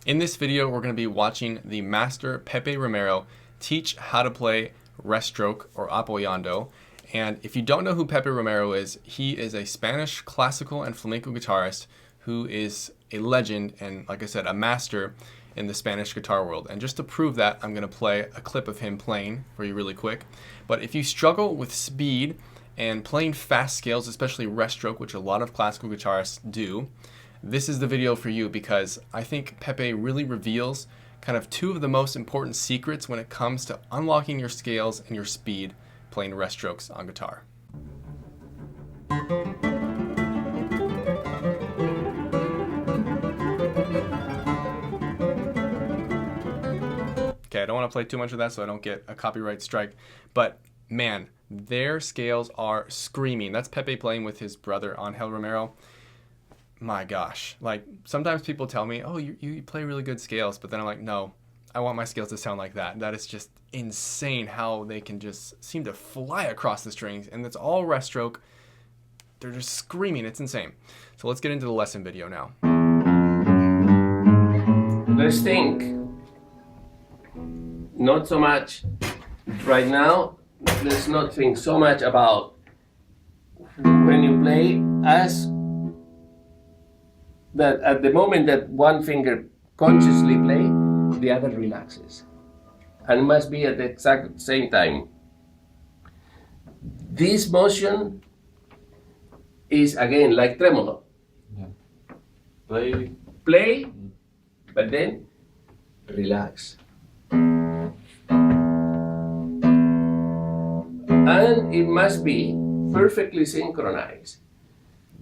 In this video, we're going to be watching the master Pepe Romero teach how to play rest stroke or apoyando. And if you don't know who Pepe Romero is, he is a Spanish classical and flamenco guitarist who is a legend and, like I said, a master in the Spanish guitar world. And just to prove that, I'm going to play a clip of him playing for you really quick. But if you struggle with speed and playing fast scales, especially rest stroke, which a lot of classical guitarists do, this is the video for you, because I think Pepe really reveals kind of two of the most important secrets when it comes to unlocking your scales and your speed playing rest strokes on guitar. Okay, I don't want to play too much of that so I don't get a copyright strike, but man, their scales are screaming. That's Pepe playing with his brother Angel Romero. My gosh, like sometimes people tell me, oh, you play really good scales, but then I'm like, no, I want my scales to sound like that. That is just insane how they can just seem to fly across the strings, and it's all rest stroke. They're just screaming. It's insane. So let's get into the lesson video now. Let's think, not so much right now, let's not think so much about when you play, as that at the moment that one finger consciously play, the other relaxes. And it must be at the exact same time. This motion is again like tremolo. Yeah. Play. Play, but then relax. And it must be perfectly synchronized,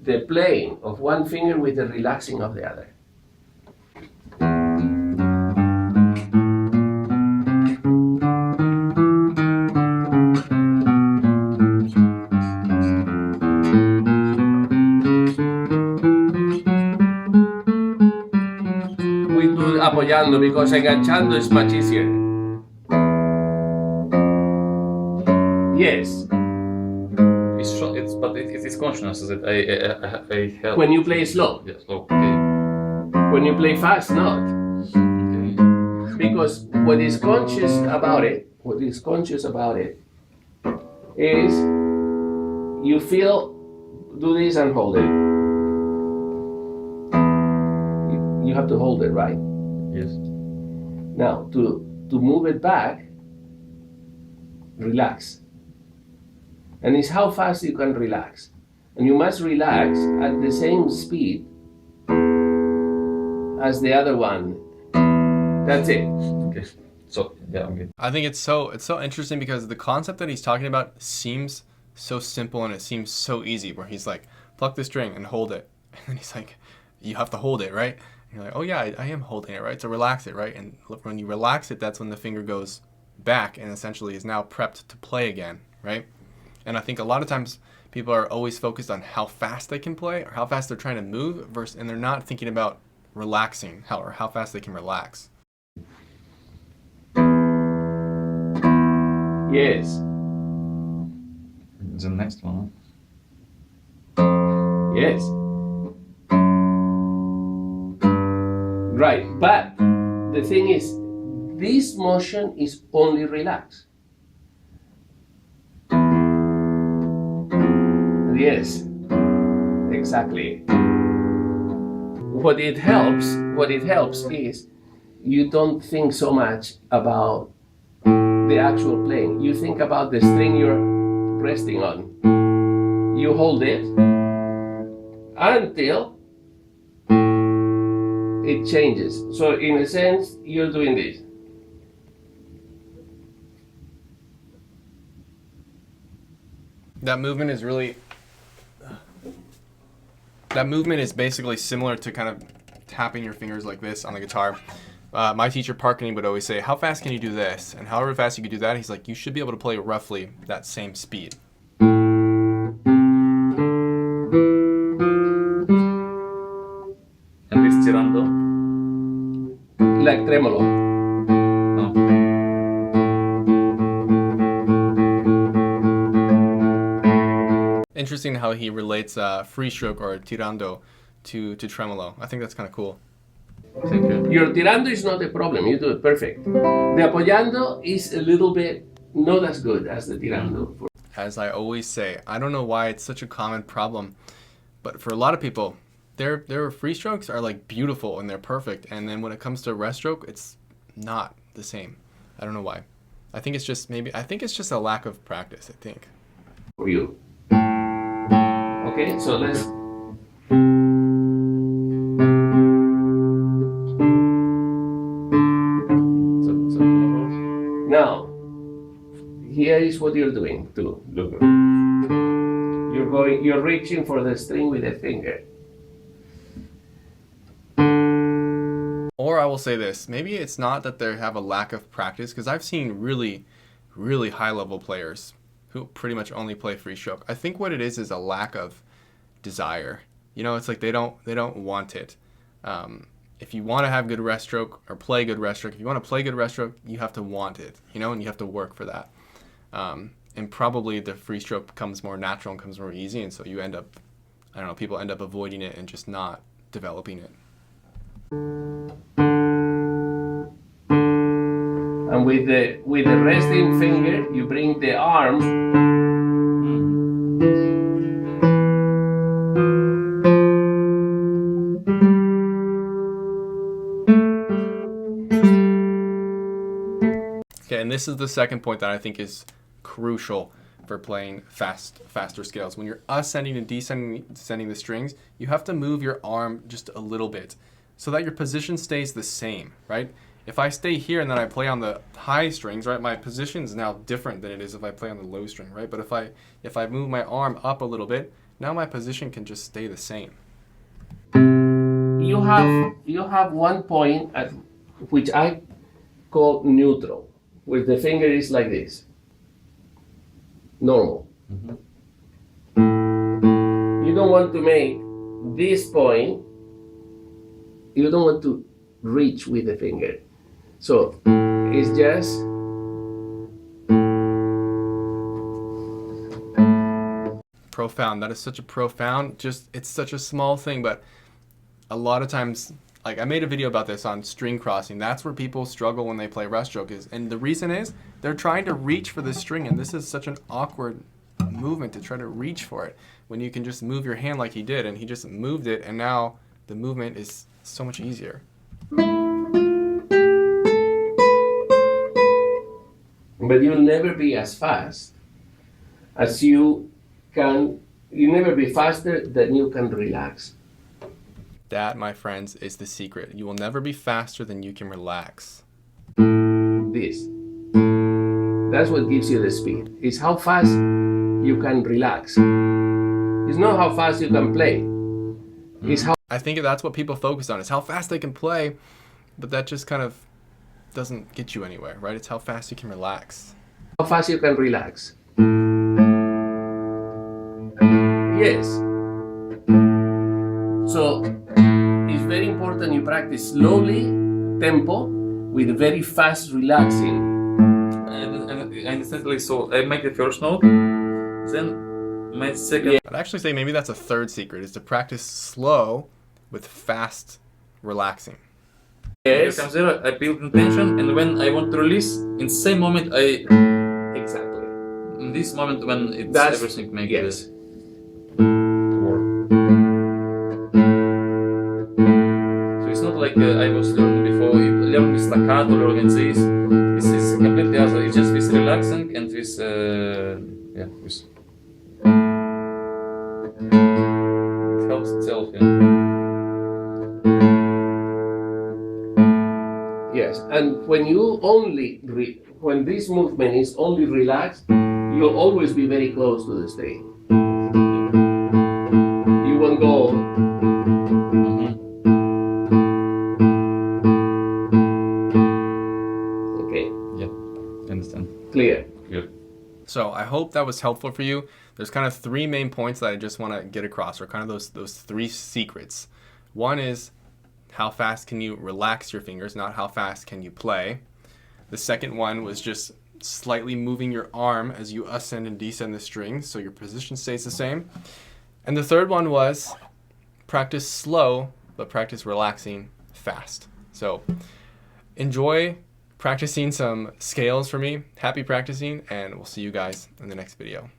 the playing of one finger with the relaxing of the other. We do apoyando because enganchando is much easier. Yes. But it is conscious that I help. When you play slow. Yeah, slow. Okay. When you play fast, not. Okay. Because what is conscious about it is you feel, do this and hold it. You have to hold it, right? Yes. Now, to move it back, relax. And it's how fast you can relax. And you must relax at the same speed as the other one. That's it. Okay. So yeah, I'm good. I think it's so interesting because the concept that he's talking about seems so simple and it seems so easy, where he's like, pluck the string and hold it. And then he's like, you have to hold it, right? And you're like, oh yeah, I am holding it, right? So relax it, right? And when you relax it, that's when the finger goes back and essentially is now prepped to play again, right? And I think a lot of times people are always focused on how fast they can play or how fast they're trying to move, and they're not thinking about relaxing, how fast they can relax. Yes. The next one. Yes. Right, but the thing is, this motion is only relaxed. Yes, exactly. What it helps is you don't think so much about the actual playing. You think about the string you're resting on. You hold it until it changes. So in a sense, you're doing this. That movement is basically similar to kind of tapping your fingers like this on the guitar. My teacher, Parkening, would always say, how fast can you do this? And however fast you can do that, he's like, you should be able to play roughly that same speed. And this tirando? Like tremolo. No. Interesting how he relates free stroke or tirando to tremolo. I think that's kind of cool. Thank you. Your tirando is not a problem, you do it perfect. The apoyando is a little bit not as good as the tirando. As I always say, I don't know why it's such a common problem, but for a lot of people, their free strokes are like beautiful and they're perfect, and then when it comes to rest stroke, it's not the same. I don't know why. I think it's just a lack of practice, I think. For you. Okay, so let's. Now, here is what you're doing too. Look. You're reaching for the string with a finger. Or I will say this, maybe it's not that they have a lack of practice, because I've seen really, really high level players who pretty much only play free stroke. I think what it is a lack of desire. You know, it's like they don't want it. If you want to have good rest stroke or play good rest stroke, if you want to play good rest stroke, you have to want it, you know, and you have to work for that. And probably the free stroke becomes more natural and comes more easy, and so you end up, I don't know, people end up avoiding it and just not developing it. And with the resting finger, you bring the arm. Okay, and this is the second point that I think is crucial for playing faster scales. When you're ascending and descending the strings, you have to move your arm just a little bit so that your position stays the same, right? If I stay here and then I play on the high strings, right, my position is now different than it is if I play on the low string, right? But if I move my arm up a little bit, now my position can just stay the same. You have one point at which I call neutral, where the finger is like this. Normal. You don't want to make this point, you don't want to reach with the finger. So it's just Profound. That is such a profound, it's such a small thing, but a lot of times, like I made a video about this on string crossing. That's where people struggle when they play rest stroke and the reason is they're trying to reach for the string, and this is such an awkward movement to try to reach for it when you can just move your hand like he did, and he just moved it, and now the movement is so much easier. but you'll never be as fast as you can. You'll never be faster than you can relax. That, my friends, is the secret. You will never be faster than you can relax. This. That's what gives you the speed. It's how fast you can relax. It's not how fast you can play. It's how. I think that's what people focus on, is how fast they can play, but that just kind of doesn't get you anywhere, right? It's how fast you can relax. How fast you can relax. Yes. So it's very important you practice slowly, tempo, with very fast relaxing. I understand, like, so I make the first note, then my second. I'd actually say maybe that's a third secret, is to practice slow with fast relaxing. Yes. Here comes there, I build intention, and when I want to release, in the same moment Exactly. in this moment when it's That's everything makes yes. work. So it's not like I was learning before. You learn with staccato, learn with this. This is completely other. It's just with relaxing and with with. It helps itself, Yes. And when you only when this movement is only relaxed, you'll always be very close to the string. You won't go. Okay. Yeah, understand. Clear. Good. So I hope that was helpful for you. There's kind of three main points that I just want to get across, or kind of those three secrets. One is how fast can you relax your fingers, not how fast can you play. The second one was just slightly moving your arm as you ascend and descend the strings so your position stays the same. And the third one was practice slow, but practice relaxing fast. So enjoy practicing some scales for me. Happy practicing, and we'll see you guys in the next video.